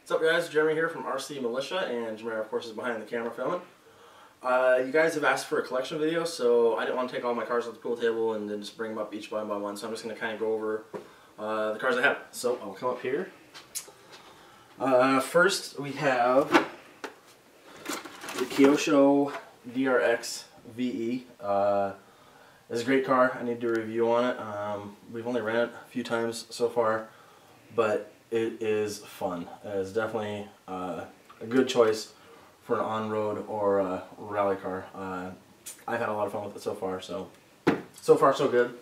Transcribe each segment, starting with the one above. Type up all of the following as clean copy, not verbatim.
What's up, guys? Jeremy here from RC Militia, and Jeremy, of course, is behind the camera filming. You guys have asked for a collection video, so I didn't want to take all my cars off the pool table and then just bring them up each one by one, so I'm just going to kind of go over the cars I have. So I'll come up here. First, we have the Kyosho DRX VE. It's a great car. I need to do a review on it. We've only ran it a few times so far, but it is fun. It's definitely a good choice for an on-road or a rally car. I've had a lot of fun with it so far, so far so good.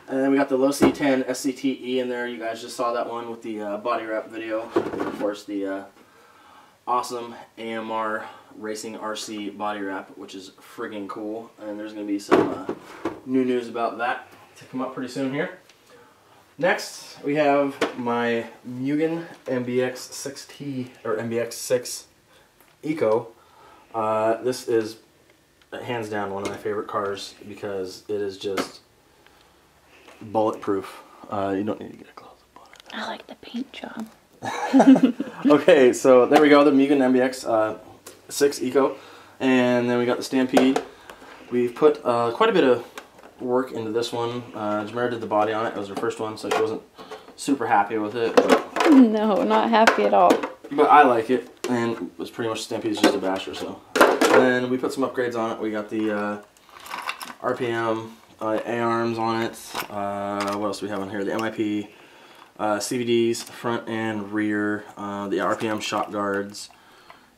And then we got the Low C10 SCTE in there. You guys just saw that one with the body wrap video. And of course, the awesome AMR Racing RC body wrap, which is friggin' cool. And there's going to be some new news about that to come up pretty soon here. Next, we have my Mugen MBX6T or MBX6 Eco. This is hands down one of my favorite cars because it is just bulletproof. You don't need to get a close-up on it. I like the paint job. Okay, so there we go, the Mugen MBX 6 Eco. And then we got the Stampede. We've put quite a bit of work into this one. Jamera did the body on it. It was her first one, so she wasn't super happy with it. But no, not happy at all. But I like it, and it was pretty much Stampede's just a basher. So, and then we put some upgrades on it. We got the RPM A-arms on it. What else do we have on here? The MIP CVDs, front and rear. The RPM shock guards,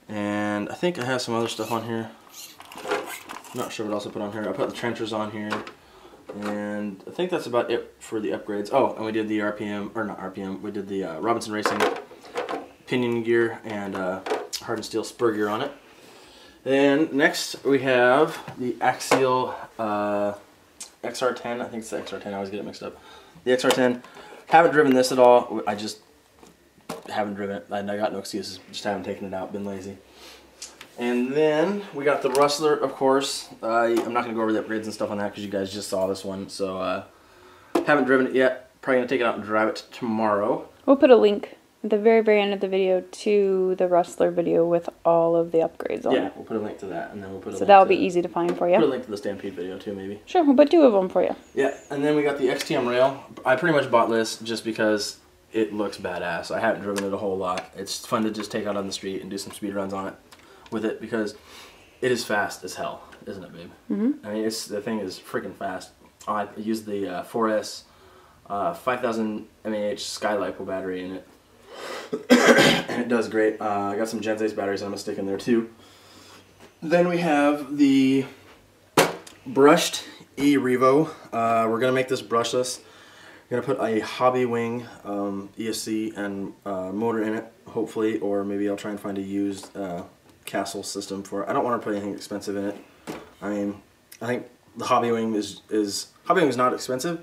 and I think I have some other stuff on here. I'm not sure what else I put on here. I put the trenchers on here. And I think that's about it for the upgrades. Oh, and we did the RPM, or not RPM, we did the Robinson Racing pinion gear and hardened steel spur gear on it. And next we have the Axial XR10. I think it's the XR10, I always get it mixed up. The XR10. Haven't driven this at all. I just haven't driven it. I got no excuses. Just haven't taken it out, been lazy. And then we got the Rustler, of course. I'm not going to go over the upgrades and stuff on that because you guys just saw this one. So haven't driven it yet. Probably going to take it out and drive it tomorrow. We'll put a link at the very end of the video to the Rustler video with all of the upgrades on it. Yeah, we'll put a link to that, and then we'll put a link. So that'll be easy to find for you. Put a link to the Stampede video too, maybe. Sure, we'll put two of them for you. Yeah, and then we got the XTM rail. I pretty much bought this just because it looks badass. I haven't driven it a whole lot. It's fun to just take out on the street and do some speed runs on it with it because it is fast as hell, isn't it, babe? Mm-hmm. I mean, the thing is freaking fast. I used the 4S 5000 mAh Sky Lipo battery in it, and it does great. I got some Gen 6 batteries I'm gonna stick in there too. Then we have the brushed E-Revo. We're gonna make this brushless. We're gonna put a Hobby Wing ESC and motor in it, hopefully, or maybe I'll try and find a used Castle system for it. I don't want to put anything expensive in it. I mean, I think the Hobby Wing is not expensive,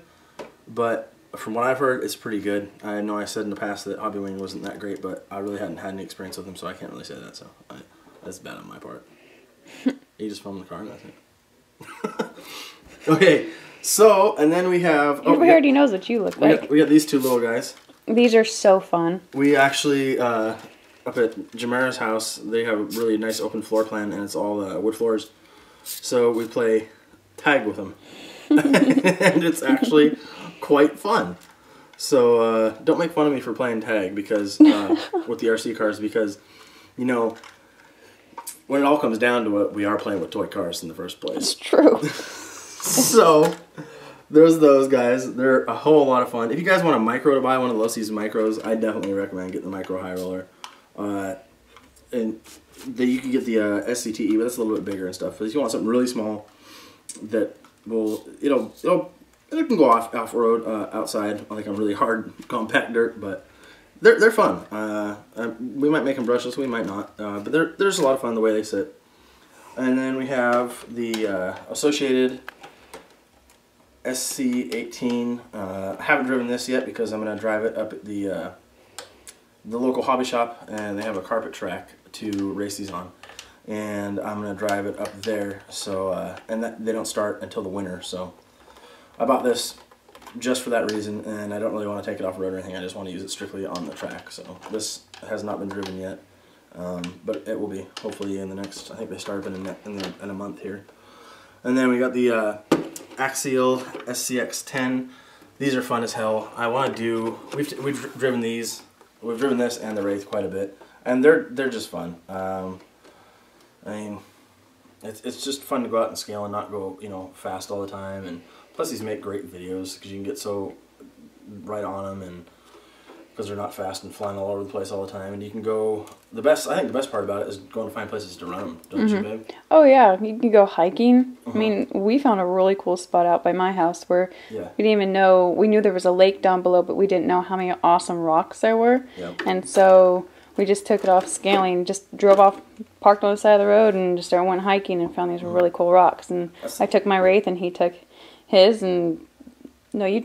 but from what I've heard, it's pretty good. I know I said in the past that Hobby Wing wasn't that great, but I really hadn't had any experience with them, so I can't really say that. So that's bad on my part. You just filmed the car, and that's it. Okay, so and then we have. Everybody already knows what you look like. We got these two little guys. These are so fun. We actually. Up at Jamera's house, they have a really nice open floor plan, and it's all wood floors. So we play tag with them, and it's actually quite fun. So don't make fun of me for playing tag because with the RC cars, because you know when it all comes down to it, we are playing with toy cars in the first place. It's true. So there's those guys. They're a whole lot of fun. If you guys want a micro to buy, one of the low season micros, I definitely recommend getting the micro high roller. And you can get the SCTE, but that's a little bit bigger and stuff. But if you want something really small that will, it can go off road outside, like on really hard compact dirt, but they're fun. We might make them brushless, we might not, but there's a lot of fun the way they sit. And then we have the Associated SC18. I haven't driven this yet because I'm going to drive it up at the local hobby shop, and they have a carpet track to race these on, and I'm gonna drive it up there. So and they don't start until the winter. So I bought this just for that reason, and I don't really want to take it off road or anything. I just want to use it strictly on the track. So this has not been driven yet, but it will be hopefully in the next. I think they start up in a month here. And then we got the Axial SCX10. These are fun as hell. I want to do. We've driven these. We've driven this and the Wraith quite a bit, and they're just fun. I mean, it's just fun to go out and scale and not go, you know, fast all the time. And plus, these make great videos because you can get so right on them, and because they're not fast and flying all over the place all the time. And you can go. I think the best part about it is going to find places to run them, don't you, babe? Oh yeah, you can go hiking. I mean, we found a really cool spot out by my house where we didn't even know. We knew there was a lake down below, but we didn't know how many awesome rocks there were. Yep. And so we just took it off scaling, just drove off, parked on the side of the road, and just went hiking and found these really cool rocks. And I took my Wraith, and he took his, and you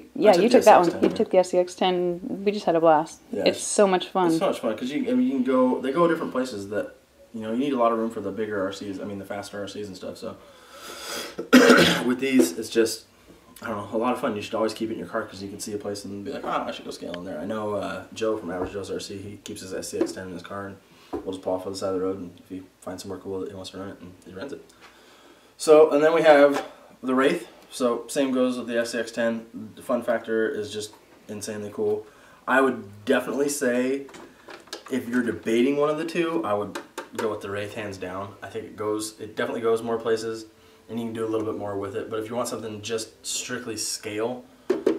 took that one. You took the SCX10. We just had a blast. Yeah, it's so much fun. It's so much fun because you can go. They go different places that you need a lot of room for the bigger RCs. I mean the faster RCs and stuff. So with these, it's just I don't know, a lot of fun. You should always keep it in your car because you can see a place and be like, oh, I should go scale in there. I know Joe from Average Joe's RC. He keeps his SCX10 in his car, and we'll just pull off on the side of the road. And if he finds somewhere cool that he wants to run it, and he rents it. So and then we have the Wraith. So same goes with the SCX10. The fun factor is just insanely cool. I would definitely say if you're debating one of the two, I would go with the Wraith hands down. I think it definitely goes more places, and you can do a little bit more with it. But if you want something just strictly scale,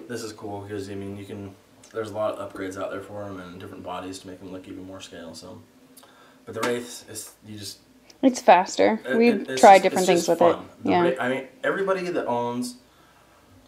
this is cool because I mean there's a lot of upgrades out there for them and different bodies to make them look even more scale. So, but the Wraith is It's faster. We've tried different things with it. Yeah. I mean, everybody that owns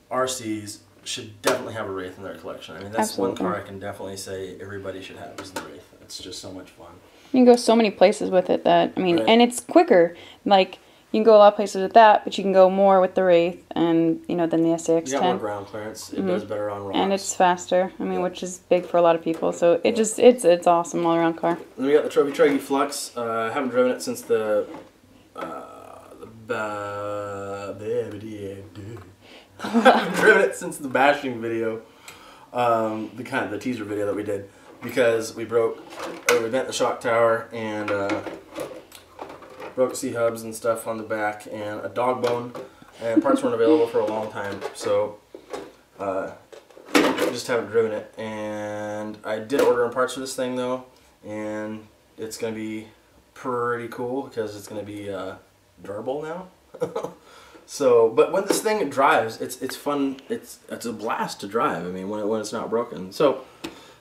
RCs should definitely have a Wraith in their collection. I mean, that's one car I can definitely say everybody should have is the Wraith. It's just so much fun. You can go so many places with it that, I mean, and it's quicker. Like, you can go a lot of places with that, but you can go more with the Wraith and, than the SCX10. You got more ground clearance. It does better on rocks. And it's faster. I mean, which is big for a lot of people. So it's awesome all around car. Then we got the Trophy Truggy Flux. I haven't driven it since the I haven't driven it since the bashing video, the teaser video that we did, because we bent the shock tower and broke C-hubs and stuff on the back and a dog bone, and parts weren't available for a long time, so I just haven't driven it. And I did order parts for this thing though, and it's going to be pretty cool because it's going to be durable now. So, but when this thing drives, it's fun. It's a blast to drive. I mean, when it's not broken. So,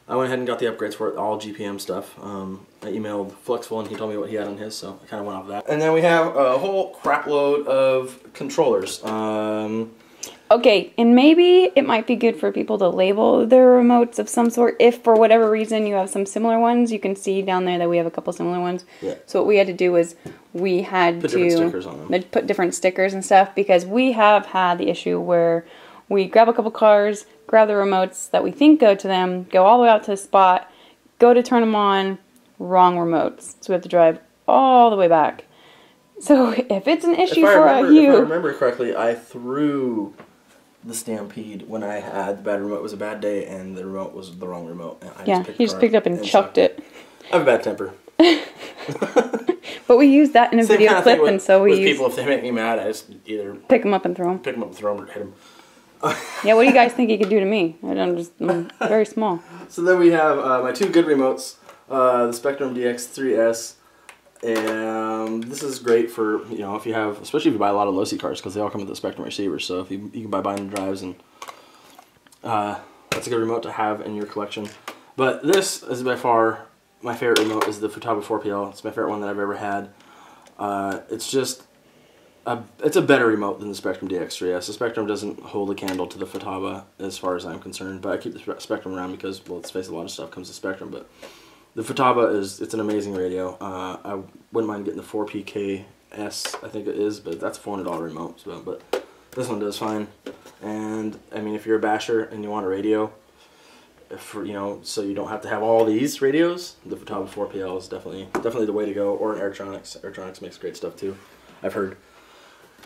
I went ahead and got the upgrades for it, all GPM stuff. I emailed Fluxful and he told me what he had on his, so I kind of went off that. And then we have a whole crap load of controllers. Okay, and maybe it might be good for people to label their remotes of some sort. If for whatever reason you have some similar ones, you can see down there that we have a couple similar ones. Yeah. So what we had to do was we had put different stickers on them. Put different stickers and stuff, because we have had the issue where we grab a couple cars, grab the remotes that we think go to them, go all the way out to the spot, go to turn them on, wrong remotes. So we have to drive all the way back. So if it's an issue If I remember correctly, I threw the Stampede when I had the bad remote. It was a bad day and the remote was the wrong remote. And he just picked up and chucked it. I have a bad temper. But we used that in a video clip, and so we use people, if they make me mad, I just either pick them up and throw them. Pick them up and throw them or hit them. Yeah, what do you guys think you could do to me? I'm very small. So then we have my two good remotes, the Spectrum DX3S. And this is great for, if you have, especially if you buy a lot of low-C cars, because they all come with the Spectrum receivers. So if you can buy bind and drives, and that's a good remote to have in your collection. But this is by far my favorite remote, is the Futaba 4PL. It's my favorite one that I've ever had. It's just, it's a better remote than the Spectrum DX3S. The Spectrum doesn't hold a candle to the Futaba as far as I'm concerned, but I keep the Spectrum around because, well, let's face it, a lot of stuff comes to Spectrum, but the Futaba it's an amazing radio. I wouldn't mind getting the 4PKS, I think it is, but that's a $400 remote. So, but this one does fine. And I mean, if you're a basher and you want a radio, so you don't have to have all these radios, the Futaba 4PL is definitely the way to go. Or an Airtronics. Airtronics makes great stuff too, I've heard.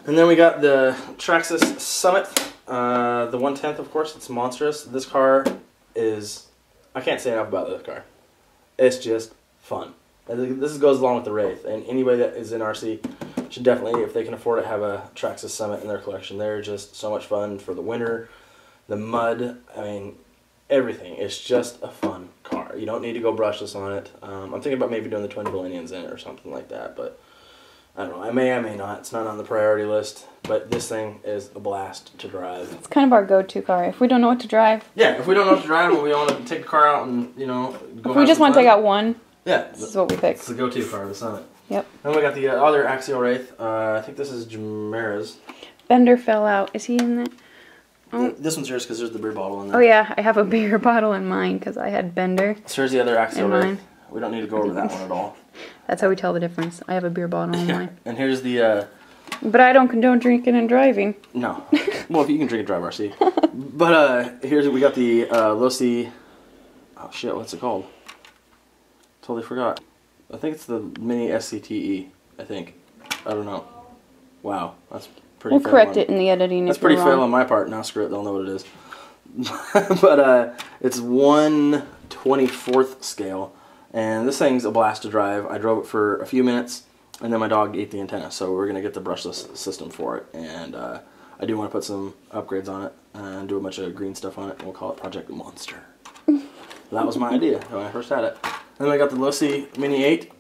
And then we got the Traxxas Summit. The 110th, of course, it's monstrous. This car is, I can't say enough about this car. It's just fun. And this goes along with the Wraith, and anybody that is in RC should definitely, if they can afford it, have a Traxxas Summit in their collection. They're just so much fun for the winter, the mud, I mean, everything. It's just a fun car. You don't need to go brushless on it. I'm thinking about maybe doing the twin Valenians in it or something like that, but I don't know. I may not. It's not on the priority list, but this thing is a blast to drive. It's kind of our go-to car. If we don't know what to drive. Yeah, if we don't know what to drive and we want to take the car out and, you know, go. If we just want to take out one. Yeah, this is what we pick. It's the go-to car, the Summit. Yep. Then we got the other Axial Wraith. I think this is Jamera's. Bender fell out. Is he in there? Oh. This one's yours because there's the beer bottle in there. Oh yeah, I have a beer bottle in mine because I had Bender. So here's the other Axial Wraith. Wraith. We don't need to go over that one at all. That's how we tell the difference. I have a beer bottle in mine. And here's the... But I don't condone drinking and driving. No. Well, if you can drink and drive RC. But here's, we got the Losi... Oh shit, what's it called? Totally forgot. I think it's the Mini SCTE, I think. I don't know. Wow, that's pretty We'll correct it in the editing. That's pretty fail on my part. Now screw it, they'll know what it is. But it's 1/24th scale, and this thing's a blast to drive. I drove it for a few minutes, and then my dog ate the antenna, so we're going to get the brushless system for it. And I do want to put some upgrades on it and do a bunch of green stuff on it, and we'll call it Project Monster. That was my idea when I first had it. And then I got the Losi Mini 8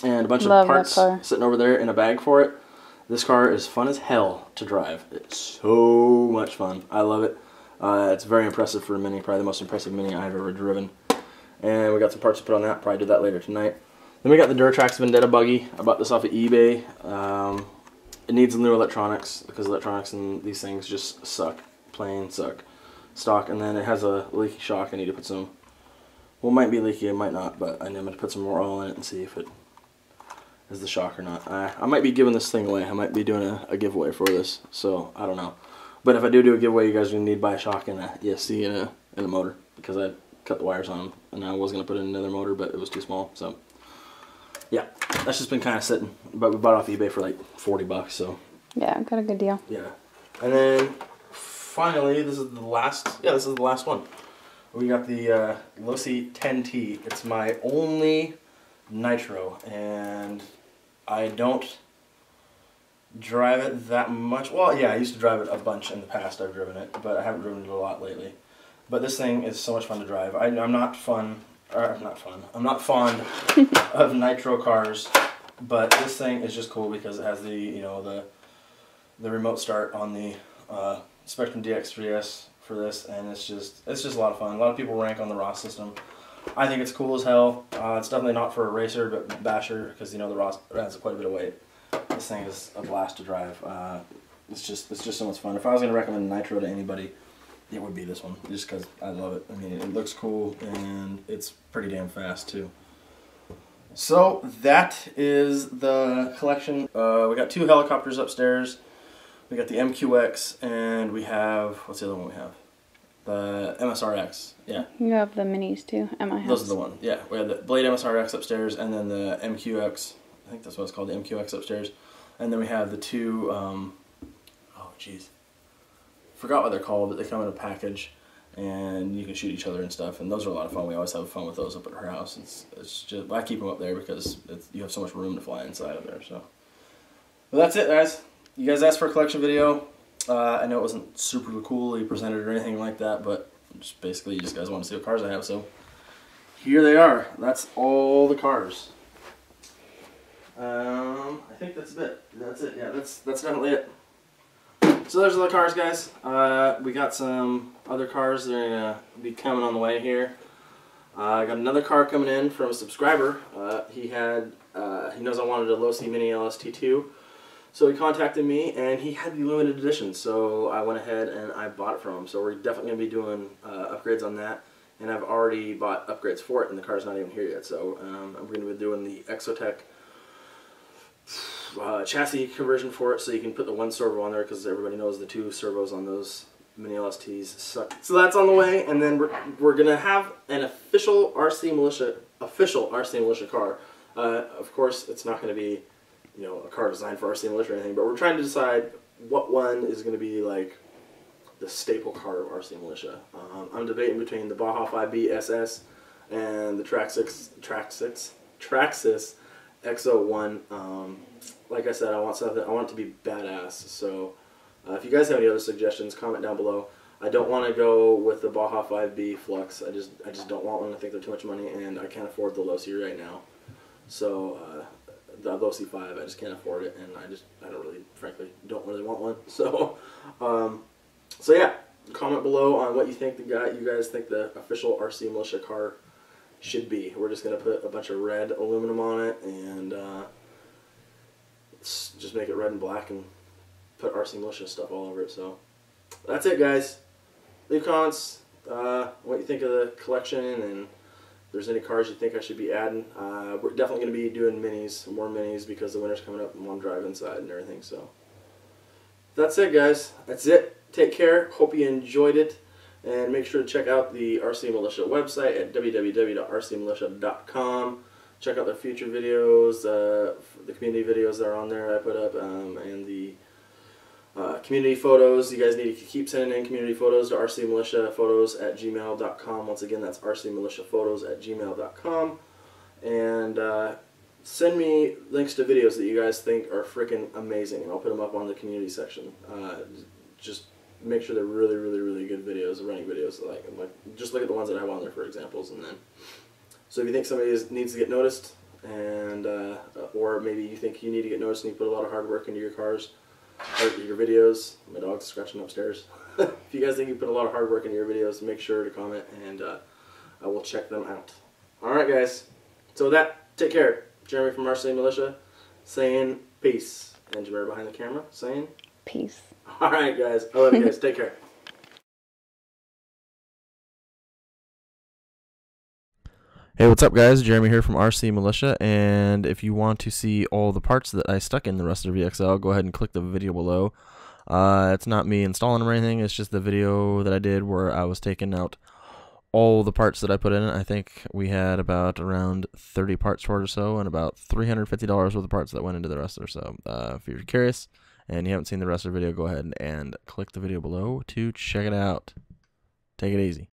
and a bunch of parts sitting over there in a bag for it. This car is fun as hell to drive. It's so much fun. I love it. It's very impressive for a Mini, probably the most impressive Mini I've ever driven. And we got some parts to put on that. Probably do that later tonight. Then we got the Duratrax Vendetta buggy. I bought this off of eBay. It needs new electronics because electronics in these things just suck. Plain suck. Stock. And then it has a leaky shock. I need to put some... Well, it might be leaky, it might not, but I'm going to put some more oil in it and see if it is the shock or not. I might be giving this thing away. I might be doing a giveaway for this, so I don't know. But if I do a giveaway, you guys are going to need to buy a shock and a ESC and a motor, because I cut the wires on them, and I was going to put in another motor, but it was too small, so yeah. That's just been kind of sitting, but we bought it off eBay for like 40 bucks, so. Yeah, got a good deal. Yeah. And then, finally, this is the last one. We got the Losi 10T. It's my only nitro, and I don't drive it that much. Well, yeah, I used to drive it a bunch in the past. I've driven it, but I haven't driven it a lot lately. But this thing is so much fun to drive. I'm not fond of nitro cars, but this thing is just cool because it has the remote start on the Spectrum DX3S. For this, and it's just a lot of fun. A lot of people rank on the Ross system. I think it's cool as hell. It's definitely not for a racer, but basher, because the Ross has quite a bit of weight. This thing is a blast to drive. It's just so much fun. If I was going to recommend nitro to anybody, it would be this one, just because I love it. I mean, it looks cool and it's pretty damn fast too. So that is the collection. We got 2 helicopters upstairs. We got the MQX, and we have, what's the other one we have? The MSRX, yeah. You have the minis too, MI. Those are the ones, yeah. We have the Blade MSRX upstairs, and then the MQX, I think that's what it's called, the MQX upstairs. And then we have the 2, oh jeez. Forgot what they're called, but they come in a package, and you can shoot each other and stuff, and those are a lot of fun. We always have fun with those up at her house. It's just, I keep them up there because you have so much room to fly inside of there, so. Well, that's it, guys. You guys asked for a collection video. I know it wasn't super coolly presented or anything like that, but just basically you guys want to see what cars I have, so here they are. That's all the cars. I think that's it. That's it. Yeah, that's definitely it. So those are the cars, guys. We got some other cars that are gonna be coming on the way here. I got another car coming in from a subscriber. He knows I wanted a Losi Mini LST2. So he contacted me, and he had the limited edition, so I went ahead and I bought it from him. So we're definitely going to be doing upgrades on that, and I've already bought upgrades for it, and the car's not even here yet. So I'm going to be doing the Exotech chassis conversion for it, so you can put the 1 servo on there, because everybody knows the 2 servos on those Mini LSTs suck. So that's on the way, and then we're going to have an official RC Militia car. Of course, it's not going to be a car designed for RC Militia or anything, but we're trying to decide what one is going to be like the staple car of RC Militia. I'm debating between the Baja 5B SS and the Traxxas X01. Like I said, I want something. I want it to be badass. So if you guys have any other suggestions, comment down below. I don't want to go with the Baja 5B Flux. I just don't want one. I think they're too much money, and I can't afford the low C right now. So the low C5, I just can't afford it, and I don't really, frankly, don't really want one. So so yeah, comment below on what you think you guys think the official RC Militia car should be. We're just gonna put a bunch of red aluminum on it, and just make it red and black, and put RC Militia stuff all over it. So that's it, guys. Leave comments what you think of the collection, and if there's any cars you think I should be adding. We're definitely going to be doing more minis, because the winter's coming up and want to drive inside and everything. So that's it, guys. That's it. Take care. Hope you enjoyed it, and make sure to check out the RC Militia website at www.rcmilitia.com. Check out the future videos, the community videos that are on there I put up, and the community photos. You guys need to keep sending in community photos to rcmilitiaphotos@gmail.com. Once again, that's rcmilitiaphotos@gmail.com. And send me links to videos that you guys think are freaking amazing, and I'll put them up on the community section. Just make sure they're really, really, really good videos, running videos. Like just look at the ones that I have on there for examples, and then. So if you think somebody needs to get noticed, and or maybe you think you need to get noticed and you put a lot of hard work into your cars, or your videos. My dog's scratching upstairs. If you guys think you put a lot of hard work into your videos, make sure to comment, and I will check them out. Alright, guys. So with that, take care. Jeremy from RC Militia saying peace. And Jamera behind the camera saying peace. Alright, guys. I love you guys. Take care. Hey, what's up, guys? Jeremy here from RC Militia, and if you want to see all the parts that I stuck in the rest of the VXL, go ahead and click the video below. It's not me installing them or anything, it's just the video that I did where I was taking out all the parts that I put in it. I think we had about around 30 parts for it or so, and about $350 worth of parts that went into the rest of it. So if you're curious and you haven't seen the rest of the video, go ahead and click the video below to check it out. Take it easy.